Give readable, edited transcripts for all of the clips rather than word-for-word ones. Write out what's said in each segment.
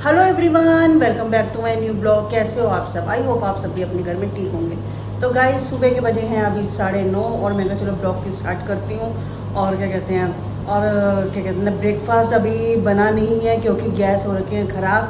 Hello everyone, welcome back to my new blog. कैसे हो आप सब? आई होप आप सब भी अपने घर में ठीक होंगे। तो गाइस, सुबह के बजे हैं अभी 9:30 और मैं कहा चलो ब्लॉग की स्टार्ट करती हूँ। और क्या कहते हैं ब्रेकफास्ट अभी बना नहीं है क्योंकि गैस हो रखी है ख़राब।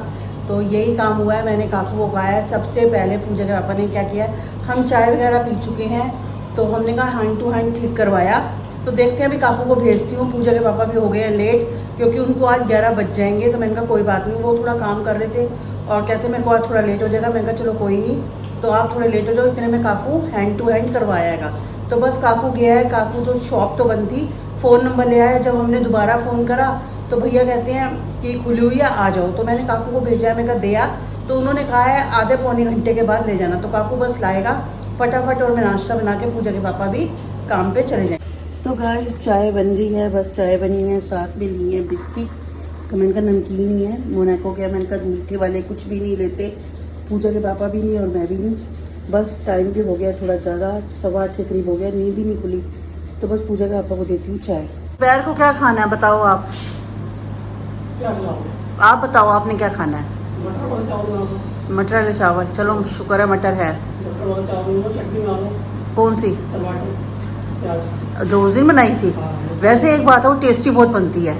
तो यही काम हुआ है, मैंने काकू को कहा है। सबसे पहले पूजा के पापा ने क्या किया, हम चाय वगैरह पी चुके हैं तो हमने कहा हैंड टू हैंड ठीक करवाया। तो देखते हैं, अभी काकू को भेजती हूँ। पूजा के पापा भी हो गए हैं लेट क्योंकि उनको आज 11 बज जाएंगे। तो मैंने कहा कोई बात नहीं, वो थोड़ा काम कर रहे थे और कहते मेरे को आज थोड़ा लेट हो जाएगा। मैंने कहा चलो कोई नहीं, तो आप थोड़े लेट हो जाओ, इतने में काकू हैंड टू हैंड करवाएगा। तो बस काकू गया है। काकू तो शॉप तो बंद थी, फ़ोन नंबर ले आया। जब हमने दोबारा फ़ोन करा तो भैया कहते हैं कि खुली हुई है, आ जाओ। तो मैंने काकू को भेजा है, मैं कहा दे आ। तो उन्होंने कहा है आधे पौने घंटे के बाद ले जाना। तो काकू बस लाएगा फटाफट और मैं नाश्ता बना के पूजा के पापा भी काम पे चले जाएंगे। तो गाइस, चाय बन रही है, बस चाय बनी है, साथ में लिए बिस्किट। तो मैंने कहा नमकीन ही है, मोनाको क्या, मैंने कहा मीठे वाले कुछ भी नहीं लेते, पूजा के पापा भी नहीं और मैं भी नहीं। बस टाइम भी हो गया थोड़ा ज़्यादा, 8:15 के करीब हो गया, नींद ही नहीं खुली। तो बस पूजा के पापा को देती हूँ चाय। दोपहर को क्या खाना है बताओ आप? आप बताओ आपने क्या खाना है? मटर वाले चावल। चलो शुक्र है मटर है। कौन सी? जो उस दिन बनाई थी। वैसे एक बात है, वो टेस्टी बहुत बनती है,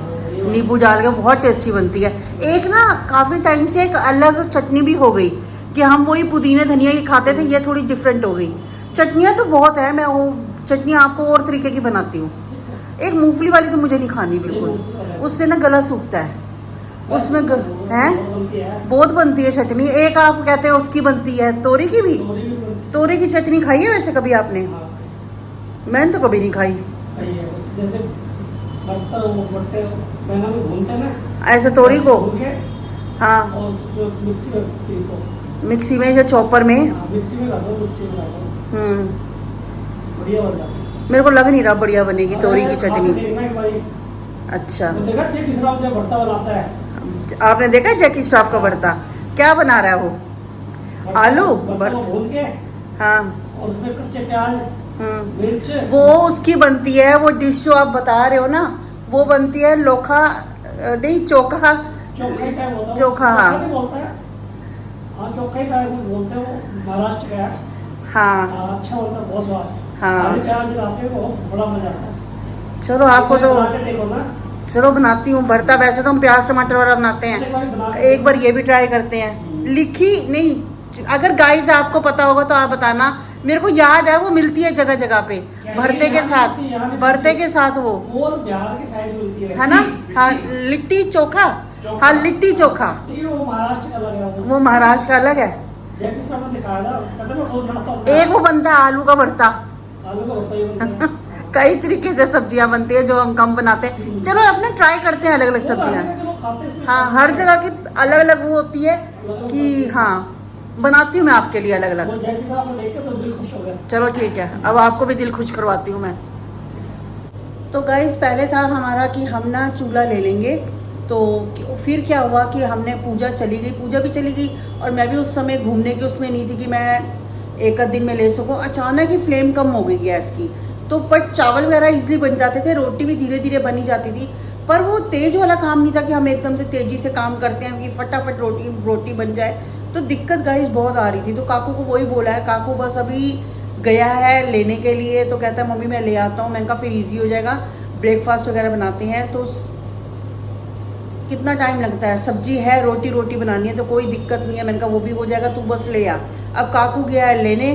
नींबू डाल के बहुत टेस्टी बनती है। एक ना काफ़ी टाइम से एक अलग चटनी भी हो गई कि हम वही पुदीने धनिया की खाते थे, ये थोड़ी डिफरेंट हो गई। चटनियाँ तो बहुत है, मैं वो चटनी आपको और तरीके की बनाती हूँ। एक मूंगफली वाली तो मुझे नहीं खानी बिल्कुल, उससे ना गला सूखता है। उसमें है बहुत बनती है चटनी। एक आप कहते हैं उसकी बनती है, तोरी की भी। तोरी की चटनी खाई है वैसे कभी आपने? मैंने तो कभी नहीं खाई। जैसे ऐसे तोरी को हाँ और मिक्सी में पीस दो। मिक्सी में या चॉपर में? मिक्सी में कर दो, मिक्सी में कर दो, बढ़िया बन जाती है। मेरे को लग नहीं रहा बढ़िया बनेगी तोरी की चटनी। अच्छा, देखा जैकी श्रॉफ जब भरता बनाता है? आपने देखा जैकी श्रॉफ का भरता? क्या बना रहा है वो? आलू भरता भून के हाँ, और उसमें कच्चे प्याज मिर्च। वो उसकी बनती है वो डिश जो आप बता रहे हो ना, वो बनती है लोखा नहीं, चोखा। चोखा ही टाइप होता है, चोखा, हाँ। नहीं बोलता है, हाँ चोखा ही टाइप बोलते हैं, वो महाराष्ट्र का है। हाँ अच्छा होता है, बहुत स्वाद। हाँ, हरे प्याज डालते हो, बड़ा मजा आता है। चलो आपको तो बना के देखो ना। चलो बनाती हूँ भरता। वैसे तो हम प्याज टमाटर वाला बनाते हैं, एक बार ये भी ट्राई करते हैं। लिखी नहीं, अगर गाइस आपको पता होगा तो आप बताना। मेरे को याद है वो मिलती है जगह जगह पे भरते के साथ, भरते के साथ वो बिहार की साइड मिलती है ना। हाँ, लिट्टी चोखा। हाँ, लिट्टी चोखा वो महाराष्ट्र का अलग है। वो महाराष्ट्र का अलग है। जैकी श्रॉफ ने दिखाया था, कहते मैं खुद बनाता हूँ। एक वो बनता है आलू का भरता। आलू का भरता ही बनता है। कई तरीके से सब्जियां बनती है जो हम कम बनाते हैं। चलो अपने ट्राई करते हैं अलग अलग सब्जियां। हाँ, हर जगह की अलग अलग वो होती है कि हाँ, बनाती हूँ मैं आपके लिए अलग अलग। जैकी श्रॉफ को देख के तो दिल खुश हो गया। चलो ठीक है, अब आपको भी दिल खुश करवाती हूँ मैं। तो गाइस, पहले था हमारा कि हम ना चूल्हा ले लेंगे। तो फिर क्या हुआ कि हमने पूजा चली गई, पूजा भी चली गई और मैं भी उस समय घूमने की उसमें नहीं थी कि मैं एक आध दिन में ले सकूँ। अचानक ही फ्लेम कम हो गई गैस की। तो बट चावल वगैरह इजीली बन जाते थे, रोटी भी धीरे धीरे बनी जाती थी। पर वो तेज वाला काम नहीं था कि हम एकदम से तेजी से काम करते हैं कि फटाफट रोटी बन जाए। तो दिक्कत गाइस बहुत आ रही थी। तो काकू को वही बोला है, काकू बस अभी गया है लेने के लिए। तो कहता है मम्मी मैं ले आता हूँ। मैंने कहा फिर ईजी हो जाएगा, ब्रेकफास्ट वगैरह बनाते हैं तो कितना टाइम लगता है। सब्जी है, रोटी बनानी है तो कोई दिक्कत नहीं है। मैंने कहा वो भी हो जाएगा, तू बस ले आ। अब काकू गया है लेने।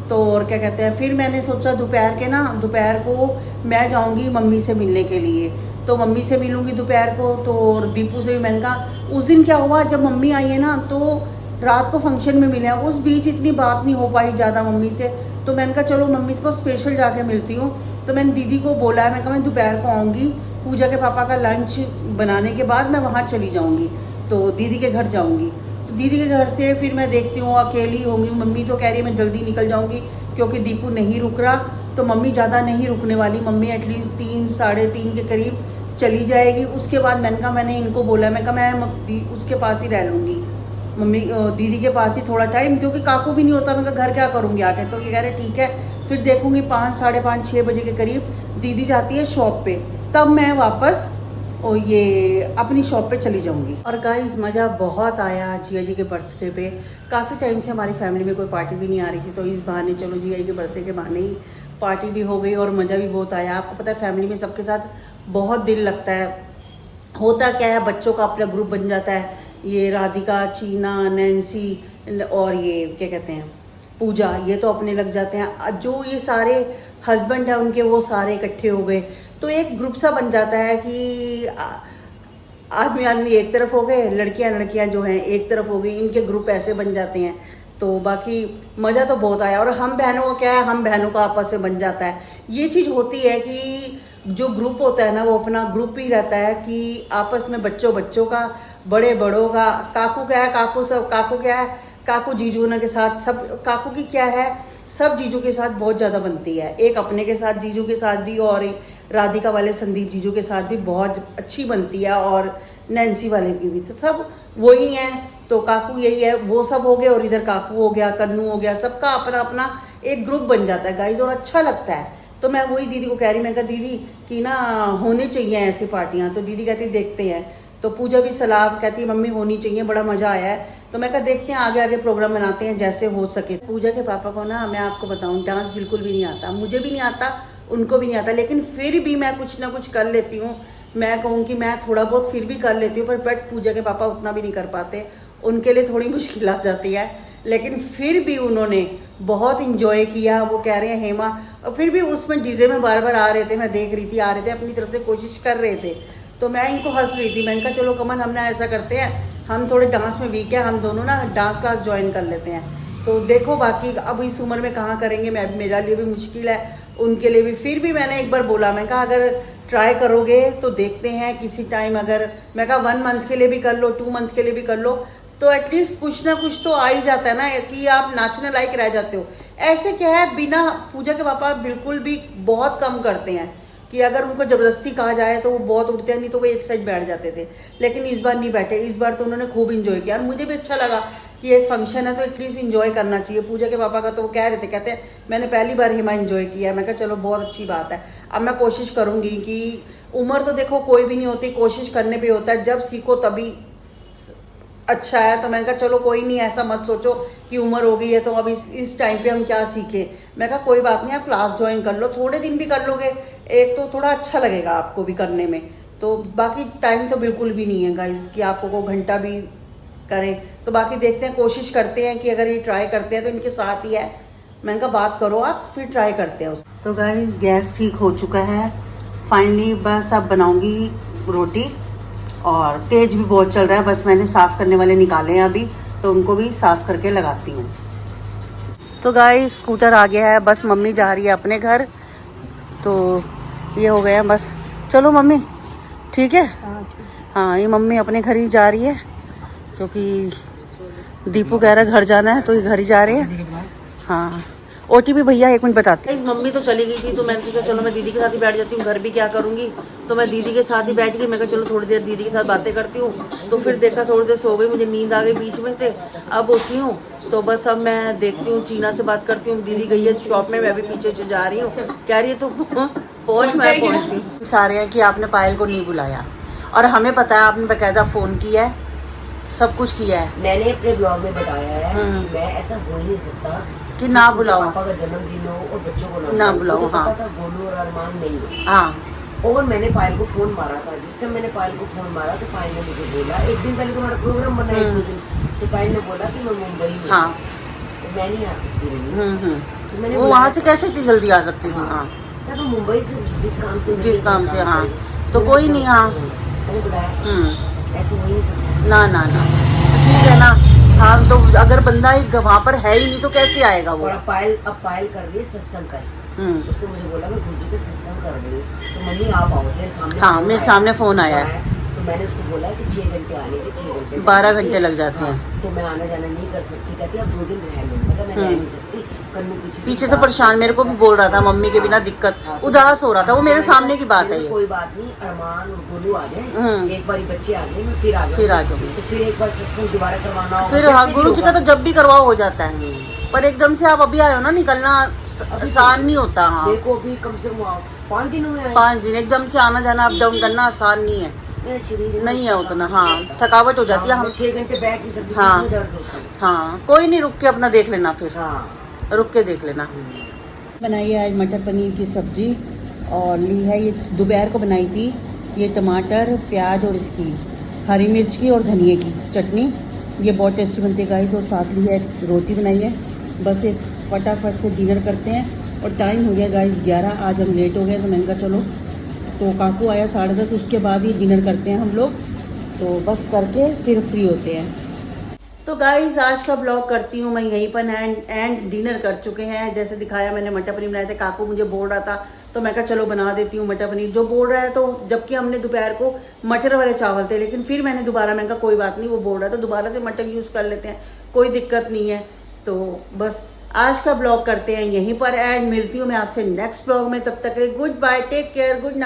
तो और क्या कहते हैं, फिर मैंने सोचा दोपहर को मैं जाऊंगी मम्मी से मिलने के लिए। तो मम्मी से मिलूंगी दोपहर को। तो और दीपू से भी मैंने कहा, उस दिन क्या हुआ जब मम्मी आई है ना तो रात को फंक्शन में मिले हैं, उस बीच इतनी बात नहीं हो पाई ज़्यादा मम्मी से। तो मैंने कहा चलो मम्मी को स्पेशल जाके मिलती हूँ। तो मैंने दीदी को बोला है, मैं कहा मैं दोपहर को आऊँगी, पूजा के पापा का लंच बनाने के बाद मैं वहाँ चली जाऊँगी, तो दीदी के घर जाऊँगी। तो दीदी के घर से फिर मैं देखती हूँ अकेली होंगी। मम्मी तो कह रही है मैं जल्दी निकल जाऊँगी क्योंकि दीपू नहीं रुक रहा। तो मम्मी ज़्यादा नहीं रुकने वाली, मम्मी एटलीस्ट 3 साढ़े 3 के करीब चली जाएगी। उसके बाद मैंने कहा, मैंने इनको बोला, मैं कहा मैं उसके पास ही रह लूँगी, मम्मी दीदी के पास ही थोड़ा टाइम, क्योंकि काकू भी नहीं होता। मैं घर क्या करूँगी आके। तो ये कह रहे ठीक है। फिर देखूँगी 5 साढ़े 5 6 बजे के करीब दीदी जाती है शॉप पे, तब मैं वापस और ये अपनी शॉप पे चली जाऊंगी। और गाइस मज़ा बहुत आया जिया जी के बर्थडे पे। काफ़ी टाइम से हमारी फैमिली में कोई पार्टी भी नहीं आ रही थी, तो इस बहाने चलो जिया जी के बर्थडे के बहाने ही पार्टी भी हो गई और मज़ा भी बहुत आया। आपको पता है फैमिली में सबके साथ बहुत दिल लगता है। होता क्या है, बच्चों का अपना ग्रुप बन जाता है। ये राधिका, चीना, नैन्सी और ये क्या कहते हैं पूजा, ये तो अपने लग जाते हैं। जो ये सारे हस्बैंड हैं उनके, वो सारे इकट्ठे हो गए, तो एक ग्रुप सा बन जाता है कि आदमी आदमी एक तरफ हो गए, लड़कियां लड़कियां जो हैं एक तरफ हो गई, इनके ग्रुप ऐसे बन जाते हैं। तो बाकी मज़ा तो बहुत आया। और हम बहनों का क्या है, हम बहनों का आपस से बन जाता है। ये चीज़ होती है कि जो ग्रुप होता है ना, वो अपना ग्रुप ही रहता है कि आपस में बच्चों बच्चों का, बड़े बड़ों का, काकू क्या है, काकू सब काकू क्या है, काकू जीजू के साथ सब, काकू की क्या है, सब जीजू के साथ बहुत ज़्यादा बनती है। एक अपने के साथ जीजू के साथ भी, और राधिका वाले संदीप जीजू के साथ भी बहुत अच्छी बनती है, और नैन्सी वाले की भी। तो सब वही हैं, तो काकू यही है, वो सब हो गए, और इधर काकू हो गया, कन्नू हो गया, सबका अपना अपना एक ग्रुप बन जाता है गाइज, और अच्छा लगता है। तो मैं वही दीदी को कह रही, मैं कहा दीदी कि ना होने चाहिए ऐसी पार्टियाँ। तो दीदी कहती देखते हैं। तो पूजा भी सलाह कहती मम्मी होनी चाहिए, बड़ा मज़ा आया है। तो मैं कहा देखते हैं, आगे आगे प्रोग्राम बनाते हैं जैसे हो सके। पूजा के पापा को ना, मैं आपको बताऊं, डांस बिल्कुल भी नहीं आता, मुझे भी नहीं आता, उनको भी नहीं आता, लेकिन फिर भी मैं कुछ ना कुछ कर लेती हूँ। मैं कहूँ कि मैं थोड़ा बहुत फिर भी कर लेती हूँ, पर बट पूजा के पापा उतना भी नहीं कर पाते, उनके लिए थोड़ी मुश्किल आ जाती है। लेकिन फिर भी उन्होंने बहुत इंजॉय किया। वो कह रहे हैं हेमा, और फिर भी उसमें डीजे में बार बार आ रहे थे, मैं देख रही थी, आ रहे थे, अपनी तरफ से कोशिश कर रहे थे। तो मैं इनको हंस रही थी, मैंने कहा चलो कमल, हमने ऐसा करते हैं, हम थोड़े डांस में वीक है, हम दोनों ना डांस क्लास ज्वाइन कर लेते हैं। तो देखो बाकी अब इस उम्र में कहाँ करेंगे, मैं मेरे लिए भी मुश्किल है, उनके लिए भी। फिर भी मैंने एक बार बोला, मैं कहा अगर ट्राई करोगे तो देखते हैं किसी टाइम, अगर मैं कहा 1 मंथ के लिए भी कर लो, 2 मंथ के लिए भी कर लो, तो एटलीस्ट कुछ ना कुछ तो आ ही जाता है ना, कि आप नाचने लायक रह जाते हो। ऐसे क्या है, बिना पूजा के पापा बिल्कुल भी बहुत कम करते हैं कि अगर उनको ज़बरदस्ती कहा जाए तो वो बहुत उठते हैं, नहीं तो वो एक साइड बैठ जाते थे। लेकिन इस बार नहीं बैठे, इस बार तो उन्होंने खूब इंजॉय किया, और मुझे भी अच्छा लगा कि एक फंक्शन है तो एटलीस्ट इंजॉय करना चाहिए। पूजा के पापा का तो वो कह रहे थे, कहते हैं मैंने पहली बार हिमा इंजॉय किया। मैं कहा चलो बहुत अच्छी बात है। अब मैं कोशिश करूँगी कि उम्र तो देखो कोई भी नहीं होती, कोशिश करने पर होता है, जब सीखो तभी अच्छा है। तो मैंने कहा चलो कोई नहीं, ऐसा मत सोचो कि उम्र हो गई है तो अब इस टाइम पे हम क्या सीखें। मैं कहा कोई बात नहीं, आप क्लास ज्वाइन कर लो, थोड़े दिन भी कर लोगे, एक तो थोड़ा अच्छा लगेगा आपको भी करने में। तो बाकी टाइम तो बिल्कुल भी नहीं है गाइस कि आपको को घंटा भी करें। तो बाकी देखते हैं, कोशिश करते हैं कि अगर ये ट्राई करते हैं तो इनके साथ ही है। मैंने कहा बात करो आप, फिर ट्राई करते हैं उस। तो गाइस गैस ठीक हो चुका है फाइनली, बस अब बनाऊंगी रोटी, और तेज भी बहुत चल रहा है। बस मैंने साफ़ करने वाले निकाले हैं अभी, तो उनको भी साफ़ करके लगाती हूँ। तो गाइस स्कूटर आ गया है, बस मम्मी जा रही है अपने घर, तो ये हो गया बस। चलो मम्मी ठीक है, हाँ ये मम्मी अपने घर ही जा रही है, क्योंकि दीपू कह रहा है घर जाना है, तो ये घर ही जा रहे हैं। हाँ OTP भैया 1 मिनट बताते। इस मम्मी तो चली गई थी, तो मैंने सोचा चलो मैं दीदी के साथ ही बैठ जाती हूँ, घर भी क्या करूँगी, तो मैं दीदी के साथ ही बैठ गई। मैं कहा चलो थोड़ी देर दीदी के साथ बातें करती हूँ। तो फिर देखा थोड़ी देर सो गई, मुझे नींद आ गई बीच में से, अब उठी हूँ। तो बस अब मैं देखती हूँ, चीना से बात करती हूँ। दीदी गई है शॉप में, मैं भी पीछे जा रही हूँ, कह रही है तो पहुँच, मैं पहुँचती हूँ। सारे हैं कि आपने पायल को नहीं बुलाया, और हमें पता है आपने बाकायदा फ़ोन किया है, सब कुछ किया है। मैंने अपने ब्लॉग में बताया है कि मैं ऐसा हो ही नहीं सकता कि ना बुलाओ, पापा का जन्मदिन हो और बच्चों को ना बुलाओ। तो हाँ पता था गोलू और अरमान नहीं है। हाँ, और मैंने पायल को फोन मारा था, जिस टाइम मैंने पायल को फोन मारा तो पायल ने मुझे बोला, एक दिन पहले तुम्हारा प्रोग्राम बना है 2 दिन, तो पायल ने बोला कि मैं मुंबई में, हाँ तो मैं नहीं आ सकती रही। तो मैंने वो वहाँ से कैसे इतनी जल्दी आ सकती थी। हाँ तो मुंबई से जिस काम से हाँ, तो कोई नहीं। हाँ मैंने बुलाया, ऐसे हो ही नहीं सकता। ना ठीक है ना। हाँ तो अगर बंदा एक वहाँ पर है ही नहीं तो कैसे आएगा वो। और अब पायल कर रही है सत्संग का, उसने मुझे बोला मैं गुरुजी के सत्संग कर रही हूँ, तो मम्मी आप आओ, तेरे सामने। हाँ मेरे सामने फ़ोन आया है, तो मैंने उसको बोला कि 6 घंटे आने के, 6 घंटे 12 घंटे लग जाते हैं। तो मैं आना जाना नहीं कर सकती, कहती अब 2 दिन रह लो। मैं कहा मैं रह नहीं सकती, कन्नू पीछे से परेशान, मेरे को भी बोल रहा था मम्मी के बिना दिक्कत, उदास हो रहा था वो, मेरे सामने की बात है ये। कोई बात नहीं, अरमान और गोलू आ गए, एक बार बच्चे आ गए, मैं फिर आ जाऊंगी, तो फिर एक बार सत्संग दोबारा करवाना होगा। फिर हाँ गुरु जी का तो जब भी करवाओ हो जाता है, पर एकदम से आप अभी आए हो ना, निकलना आसान नहीं होता। हाँ देखो अभी कम से कम 5 दिन हुए हैं। 5 दिन एकदम से आना जाना अप डाउन करना आसान नहीं है। मेरा शरीर नहीं है उतना, हाँ थकावट हो जाती है। हम 6 घंटे बैठ नहीं सकती, हाँ। कितनी दर्द होता है। हाँ कोई नहीं, रुक के अपना देख लेना, फिर हाँ। रुक के देख लेना। बनाई है आज मटर पनीर की सब्जी, और ली है ये दोपहर को बनाई थी ये टमाटर प्याज और इसकी हरी मिर्च की और धनिए की चटनी, ये बहुत टेस्टी बनती है गाइस। और साथ ली है रोटी बनाई है। बस एक फटाफट से डिनर करते हैं, और टाइम हो गया गाइस 11। आज हम लेट हो गए तो मैंने कहा चलो, तो काकू आया 10:30, उसके बाद ही डिनर करते हैं हम लोग, तो बस करके फिर फ्री होते हैं। तो गाइस आज का ब्लॉग करती हूँ मैं यहीं पर एंड डिनर कर चुके हैं। जैसे दिखाया मैंने मटर पनीर बनाए थे, काकू मुझे बोल रहा था तो मैं कहा चलो बना देती हूँ मटर पनीर, जो बोल रहा है। तो जबकि हमने दोपहर को मटर वाले चावल थे, लेकिन फिर मैंने कहा कोई बात नहीं, वो बोल रहा है तो दोबारा से मटर यूज़ कर लेते हैं, कोई दिक्कत नहीं है। तो बस आज का ब्लॉग करते हैं यहीं पर एंड, मिलती हूँ मैं आपसे नेक्स्ट ब्लॉग में। तब तक के लिए goodbye, take care, good night.